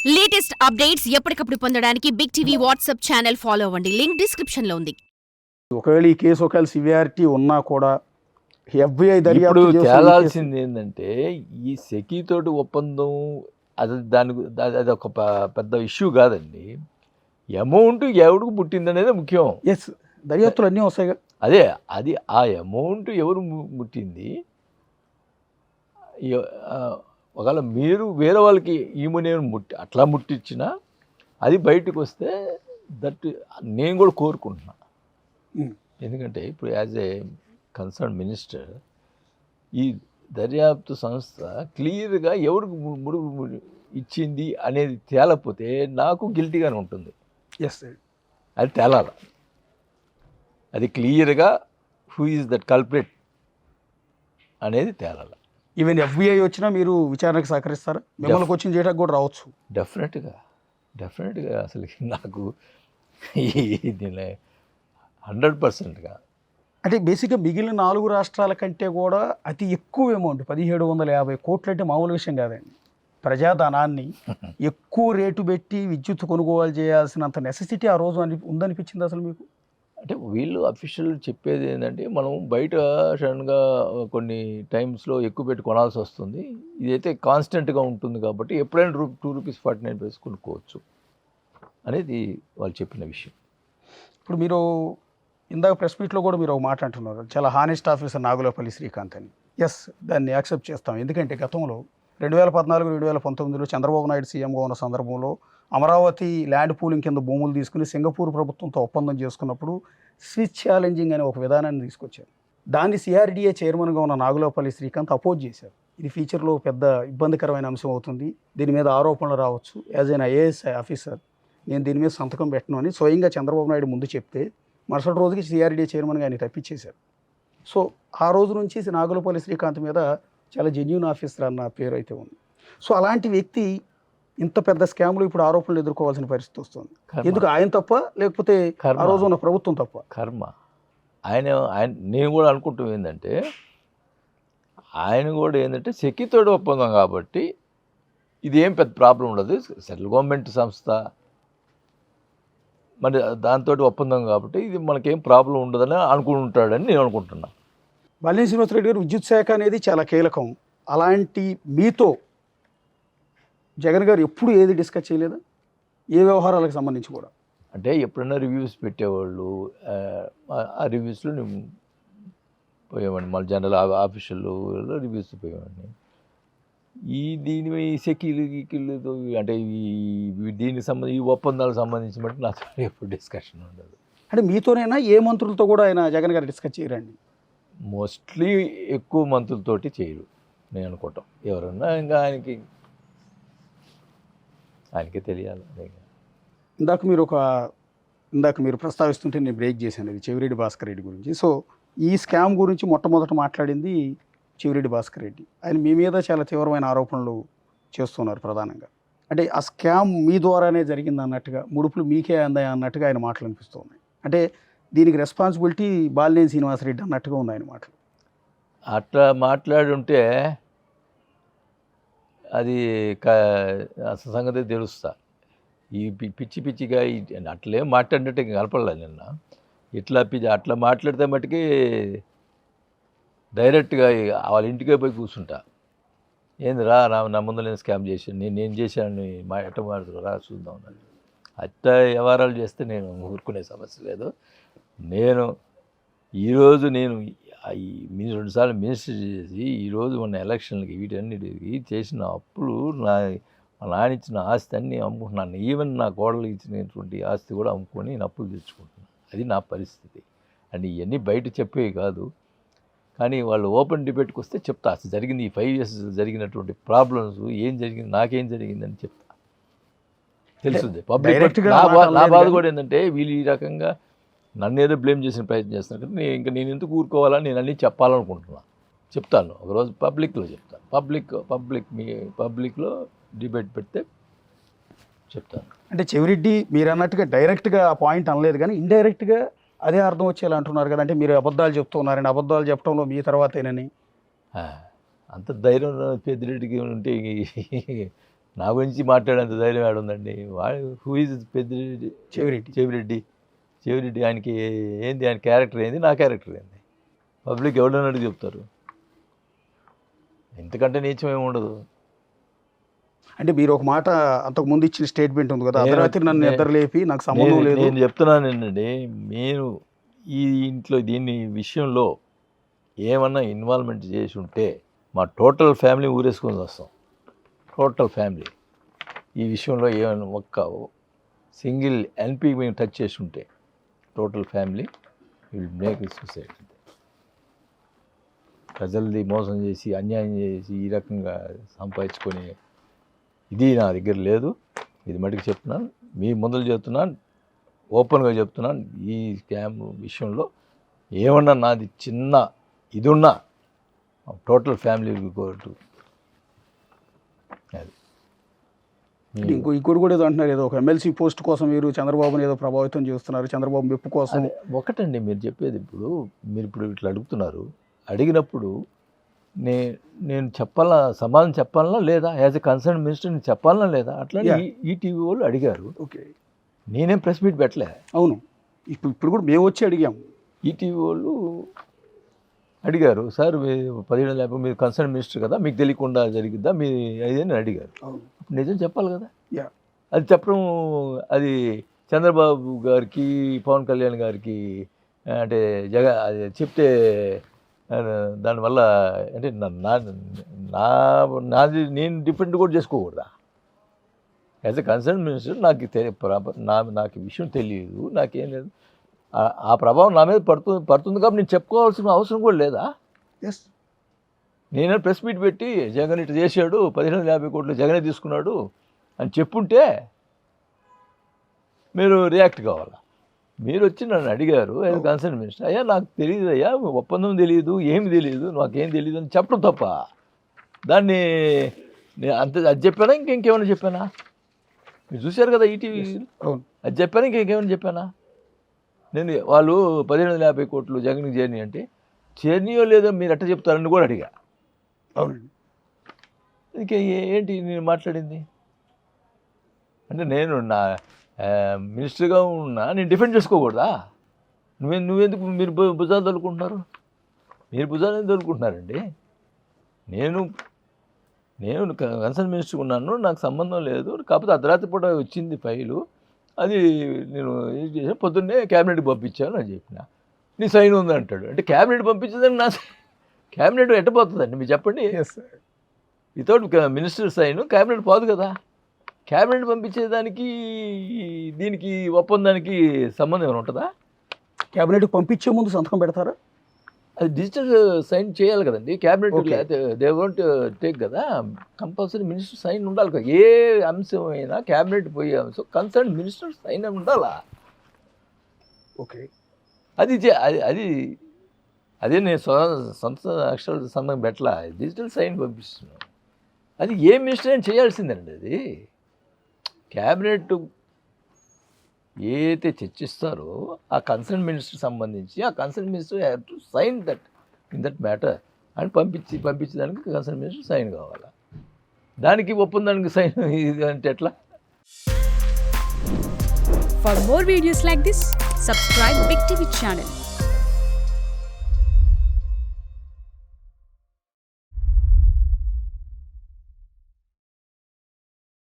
Latest updates ఎప్పటికప్పుడు పొందడానికి big TV WhatsApp channel follow అవ్వండి. లింక్ డిస్క్రిప్షన్ లో ఉంది. ఒకవేళ ఈ కేసు ఒకవేళ సివియారిటీ ఉన్నా కూడా FBI ఇప్పుడు దర్యాప్తు చేస్తున్న ఈ కేసు తేలాల్సింది ఏంటంటే ఈ సెకీతోటి ఒప్పందం అది ఒక పెద్ద ఇష్యూ కాదండి. అమౌంట్ ఎవరికి పుట్టిందనేది ముఖ్యం. ఎస్ దర్యాప్తులు అన్నీ వస్తాయి కదా. అదే అది ఆ అమౌంట్ ఎవరు ముట్టింది. ఒకవేళ మీరు వేరే వాళ్ళకి ఈమెను అట్లా ముట్టించినా అది బయటకు వస్తే నేను కూడా కోరుకుంటున్నా. ఎందుకంటే ఇప్పుడు యాజ్ ఏ కన్సర్న్ మినిస్టర్ ఈ దర్యాప్తు సంస్థ క్లియర్గా ఎవరికి ముడుగు ఇచ్చింది అనేది తేలకపోతే నాకు గిల్టీగానే ఉంటుంది. ఎస్ అది తేలాల. అది క్లియర్గా హూ ఈజ్ దట్ కల్ప్రిట్ అనేది తేలాల. ఈవెన్ FBI వచ్చినా మీరు విచారణకు సహకరిస్తారా? మిమ్మల్ని క్వశ్చన్ చేయడానికి కూడా రావచ్చు. డెఫినెట్గా అసలు నాకు దీని 100%గా అంటే బేసిక్గా మిగిలిన 4 రాష్ట్రాల కంటే కూడా అతి ఎక్కువ అమౌంట్ 1750 కోట్లు అంటే మామూలు విషయం కాదండి. ప్రజాధనాన్ని ఎక్కువ రేటు పెట్టి విద్యుత్ కొనుగోలు చేయాల్సినంత నెసెసిటీ ఆ రోజు ఉందనిపించింది అసలు మీకు? అంటే వీళ్ళు అఫీషియల్ చెప్పేది ఏంటంటే మనం బయట సడన్గా కొన్ని టైమ్స్లో ఎక్కువ పెట్టి కొనాల్సి వస్తుంది, ఇదైతే కాన్స్టెంట్గా ఉంటుంది కాబట్టి ఎప్పుడైనా ₹2.49 కొనుక్కోవచ్చు అనేది వాళ్ళు చెప్పిన విషయం. ఇప్పుడు మీరు ఇందాక ప్రెస్ మీట్లో కూడా మీరు ఒక మాట అంటున్నారు, చాలా హానెస్ట్ ఆఫీసర్ నాగులపల్లి శ్రీకాంత్ అని. ఎస్ దాన్ని యాక్సెప్ట్ చేస్తాం. ఎందుకంటే గతంలో 2014-2019లో చంద్రబాబు నాయుడు సీఎంగా ఉన్న సందర్భంలో అమరావతి ల్యాండ్ పూలింగ్ కింద భూములు తీసుకుని సింగపూర్ ప్రభుత్వంతో ఒప్పందం చేసుకున్నప్పుడు స్విచ్ ఛాలెంజింగ్ అనే ఒక విధానాన్ని తీసుకొచ్చారు. దాన్ని CRDA చైర్మన్గా ఉన్న నాగులపల్లి శ్రీకాంత్ అపోజ్ చేశారు. ఇది ఫ్యూచర్లో పెద్ద ఇబ్బందికరమైన అంశం అవుతుంది, దీని మీద ఆరోపణలు రావచ్చు, యాజ్ ఎన్ IAS ఆఫీసర్ నేను దీని మీద సంతకం పెట్టను అని స్వయంగా చంద్రబాబు నాయుడు ముందు చెప్తే మరుసటి రోజుకి CRDA చైర్మన్గా ఆయన తప్పించేశారు. సో ఆ రోజు నుంచి నాగులపల్లి శ్రీకాంత్ మీద చాలా జెన్యూన్ ఆఫీసర్ అన్న పేరు అయితే ఉంది. సో అలాంటి వ్యక్తి ఇంత పెద్ద స్కామ్లో ఇప్పుడు ఆరోపణలు ఎదుర్కోవాల్సిన పరిస్థితి వస్తుంది. ఎందుకు ఆయన తప్ప, లేకపోతే ఆ రోజు ఉన్న ప్రభుత్వం తప్ప? కర్మ. ఆయన నేను కూడా అనుకుంటాం ఏంటంటే ఆయన కూడా ఏంటంటే సెకీతోటి ఒప్పందం కాబట్టి ఇది ఏం పెద్ద ప్రాబ్లం ఉండదు, సెంట్రల్ గవర్నమెంట్ సంస్థ మరి దాంతో ఒప్పందం కాబట్టి ఇది మనకేం ప్రాబ్లం ఉండదని అనుకుంటాడని నేను అనుకుంటున్నాను. బాలినేని శ్రీనివాసరెడ్డి గారు, విద్యుత్ శాఖ అనేది చాలా కీలకం. అలాంటి మీతో జగన్ గారు ఎప్పుడు ఏది డిస్కస్ చేయలేదా? ఏ వ్యవహారాలకు సంబంధించి కూడా? అంటే ఎప్పుడైనా రివ్యూస్ పెట్టేవాళ్ళు, ఆ రివ్యూస్లో నేను పోయేవాడిని, మళ్ళీ జనరల్ ఆఫీషియల్లో రివ్యూస్ పోయేవాడిని. దీని సెకీలు అంటే దీనికి సంబంధించి ఈ ఒప్పందాలకు సంబంధించి బట్టి నాతో ఎప్పుడు డిస్కషన్ ఉండదు. అంటే మీతోనైనా ఏ మంత్రులతో కూడా ఆయన జగన్ గారు డిస్కస్ చేయరండి? మోస్ట్లీ ఎక్కువ మంత్రులతోటి చేయరు నేను అనుకుంటాం. ఎవరన్నా ఇంకా ఆయనకే తెలియాలి. ఇందాక మీరు ప్రస్తావిస్తుంటే నేను బ్రేక్ చేశాను, ఇది చెవిరెడ్డి భాస్కర్ రెడ్డి గురించి. సో ఈ స్కామ్ గురించి మొట్టమొదట మాట్లాడింది చెవిరెడ్డి భాస్కర్ రెడ్డి. ఆయన మీ మీద చాలా తీవ్రమైన ఆరోపణలు చేస్తున్నారు ప్రధానంగా. అంటే ఆ స్కామ్ మీ ద్వారానే జరిగింది అన్నట్టుగా, ముడుపులు మీకే అందాయి అన్నట్టుగా ఆయన మాటలు అనిపిస్తున్నాయి. అంటే దీనికి రెస్పాన్సిబిలిటీ బాలినేని శ్రీనివాసరెడ్డి అన్నట్టుగా ఉంది ఆయన మాటలు. అట్లా మాట్లాడుంటే అది అసలు సంగతి తెలుస్తా. ఈ పిచ్చిగా అట్లే మాట్లాడినట్టు కలపలేదు నిన్న. అట్లా మాట్లాడితే మట్టుకి డైరెక్ట్గా వాళ్ళ ఇంటికే పోయి కూర్చుంటా. ఏంది రా నా ముందు నేను స్కామ్ చేశాను, నేను చేశాను, మా ఎట్ట మాట్లాడు రా చూద్దాం అని. అట్లా వ్యవహారాలు చేస్తే నేను ఊరుకునే సమస్య లేదు. ఈరోజు నేను 2 సార్లు మినిస్టర్ చేసి ఈరోజు మన ఎలక్షన్లకి వీటన్నిటికి చేసిన అప్పులు మా నాన్న ఇచ్చిన ఆస్తి అన్నీ అమ్ముకుంటున్నాను. ఈవెన్ నా కోడలు ఇచ్చినటువంటి ఆస్తి కూడా అమ్ముకొని నేను అప్పులు తెచ్చుకుంటున్నాను. అది నా పరిస్థితి. అండ్ ఇవన్నీ బయట చెప్పేవి కాదు, కానీ వాళ్ళు ఓపెన్ డిబేట్కి వస్తే చెప్తా. అసలు జరిగింది ఈ 5 years జరిగినటువంటి ప్రాబ్లమ్స్ ఏం జరిగింది, నాకేం జరిగిందని చెప్తా. తెలుస్తుంది పబ్లిక్. నా బాధ కూడా ఏంటంటే వీళ్ళు ఈ రకంగా నన్ను ఏదో బ్లేమ్ చేసిన ప్రయత్నం చేస్తున్నారు కదా, నేను ఎందుకు ఊరుకోవాలని నేను అన్నీ చెప్పాలనుకుంటున్నాను. చెప్తాను ఒకరోజు పబ్లిక్లో చెప్తాను. పబ్లిక్లో డిబేట్ పెడితే చెప్తాను. అంటే చెవిరెడ్డి మీరు అన్నట్టుగా డైరెక్ట్గా ఆ పాయింట్ అనలేదు, కానీ ఇండైరెక్ట్గా అదే అర్థం వచ్చేలా అంటున్నారు కదా. అంటే మీరు అబద్ధాలు చెప్తున్నారని, అబద్ధాలు చెప్పడంలో మీ తర్వాతేనని. అంత ధైర్యం పెద్దిరెడ్డికి ఉంటే నా గురించి మాట్లాడేంత ధైర్యం ఆడుందండి. వాడు హూ ఈజ్ పెద్దిరెడ్డి చెవిరెడ్డి ఆయనకి ఏంది, ఆయన క్యారెక్టర్ ఏంది, నా క్యారెక్టర్ ఏంది, పబ్లిక్ ఎవడన్నట్టు చెప్తారు. ఇంతకంటే నీచం ఏమి ఉండదు. అంటే మీరు ఒక మాట అంతకు ముందు ఇచ్చిన స్టేట్మెంట్ ఉంది కదా, అర్ధరాత్రి నన్ను నిద్ర లేపి నాకు సంబంధం లేదు. నేను చెప్తున్నానండి, నేను ఈ ఇంట్లో దీని విషయంలో ఏమన్నా ఇన్వాల్వ్మెంట్ చేసి ఉంటే మా టోటల్ ఫ్యామిలీ ఊరేసుకొని వస్తాం. టోటల్ ఫ్యామిలీ ఈ విషయంలో ఏమైనా ఒక్క సింగిల్ ఎన్పీ మేము టచ్ చేసి ఉంటే total family will make suicide. ప్రజల్ని మోసం చేసి అన్యాయం చేసి ఈ రకంగా సంపాదించుకొని ఇది నా దగ్గర లేదు. ఇది మటుకు చెప్తున్నాను, మీ ముందర చెప్తున్నాను, ఓపెన్గా చెప్తున్నాను. ఈ స్కామ్ విషయంలో ఏమన్నా నాది చిన్న ఇది ఉన్నా టోటల్ ఫ్యామిలీ అది. ఇంకోటి కూడా ఏదో అంటున్నారు, ఏదో ఒక ఎమ్మెల్సీ పోస్ట్ కోసం మీరు చంద్రబాబుని ఏదో ప్రభావితం చేస్తున్నారు, చంద్రబాబు మెప్పు కోసం. ఒకటండి మీరు చెప్పేది. మీరు ఇప్పుడు ఇట్లా అడుగుతున్నారు, అడిగినప్పుడు నేను చెప్పాలా, సమాధానం చెప్పాలనా లేదా, యాజ్ ఎ కన్సర్న్ మినిస్టర్ నేను చెప్పాలనా లేదా, అట్లా ఈటీవీ వాళ్ళు అడిగారు. ఓకే, నేనేం ప్రెస్ మీట్ పెట్టలే. అవును, ఇప్పుడు కూడా మేము వచ్చి అడిగాము. ఈటీవీ వాళ్ళు అడిగారు, సార్ 1750 మీరు కన్సర్న్ మినిస్టర్ కదా, మీకు తెలియకుండా జరిగిద్దా మీ అదేని అడిగారు. నిజం చెప్పాలి కదా. అది చెప్పడం అది చంద్రబాబు గారికి, పవన్ కళ్యాణ్ గారికి అంటే అది చెప్తే దానివల్ల అంటే నాది నేను డిఫెండ్ కూడా చేసుకోకూడదా? యాజ్ ఎ కన్సర్న్ మినిస్టర్ నాకు ఈ విషయం తెలియదు, నాకేం లేదు, ఆ ప్రభావం నా మీద పడుతుంది కాబట్టి నేను చెప్పుకోవాల్సిన అవసరం కూడా లేదా? ఎస్, నేనే ప్రెస్ మీట్ పెట్టి జగన్ ఇటు చేశాడు, 1550 కోట్లు జగనే తీసుకున్నాడు అని చెప్పుంటే మీరు రియాక్ట్ కావాలా. మీరు వచ్చి నన్ను అడిగారు యాజ్ కన్సర్న్ మినిస్టర్, అయ్యా నాకు తెలియదు అయ్యా, ఒప్పందం తెలియదు, ఏమి తెలియదు, నాకేం తెలియదు అని చెప్పడం తప్ప దాన్ని నేను అది చెప్పానా ఇంకేమైనా చెప్పానా? మీరు చూశారు కదా ఈటీవీ, అది చెప్పానా ఇంకేమైనా చెప్పానా? నేను వాళ్ళు 1550 కోట్లు జగన్కి చేరినాయి అంటే చేరినాయో లేదో మీరు ఎట్ట చెప్తారని కూడా అడిగా. అవునండి, ఇంకే ఏంటి నేను మాట్లాడింది అంటే నేను నా మినిస్టర్గా ఉన్నా నేను డిఫెండ్ చేసుకోకూడదా? నువ్వెందుకు మీరు భుజాలు తొలుకుంటున్నారు? మీరు భుజాలు ఎందుకు తొలుకుంటున్నారండి? నేను కన్సర్న్ మినిస్టర్ ఉన్నాను, నాకు సంబంధం లేదు. కాకపోతే అర్ధరాత్రి పూట వచ్చింది ఫైలు, అది నేను ఏం చేసాను, పొద్దున్నే క్యాబినెట్కి పంపించాను అని చెప్పిన. నీ సైన్ ఉంది అంటాడు. అంటే క్యాబినెట్ పంపించదని నా క్యాబినెట్ ఎట్టపోతుందండి మీరు చెప్పండి? వితౌట్ మినిస్టర్ సైన్ క్యాబినెట్ పోదు కదా. క్యాబినెట్ పంపించేదానికి దీనికి ఒప్పందానికి సంబంధం ఏమైనా ఉంటుందా? క్యాబినెట్కి పంపించే ముందు సంతకం పెడతారా? అది డిజిటల్ సైన్ చేయాలి కదండి. క్యాబినెట్ దే వోంట్ టేక్ కదా, కంపల్సరీ మినిస్టర్ సైన్ ఉండాలి కదా. ఏ అంశం అయినా క్యాబినెట్ పోయే అంశం కన్సర్న్ మినిస్టర్ సైన్ ఉండాలా. ఓకే, అదే నేను సొంత అక్షరాల సంబంధం పెట్టలా, డిజిటల్ సైన్ పంపిస్తున్నాను. అది ఏ మినిస్టర్ అయినా చేయాల్సిందండి. అది క్యాబినెట్ ఏదైతే చర్చిస్తారో ఆ కన్సర్న్ మినిస్టర్ సంబంధించి ఆ concern minister have to sign that in that matter అని పంపించేదానికి కన్సర్న్ మినిస్టర్ సైన్ కావాలా. దానికి ఒప్పందానికి సైన్ ఇది అంటే ఎట్లా? For more videos like this, subscribe Big TV channel.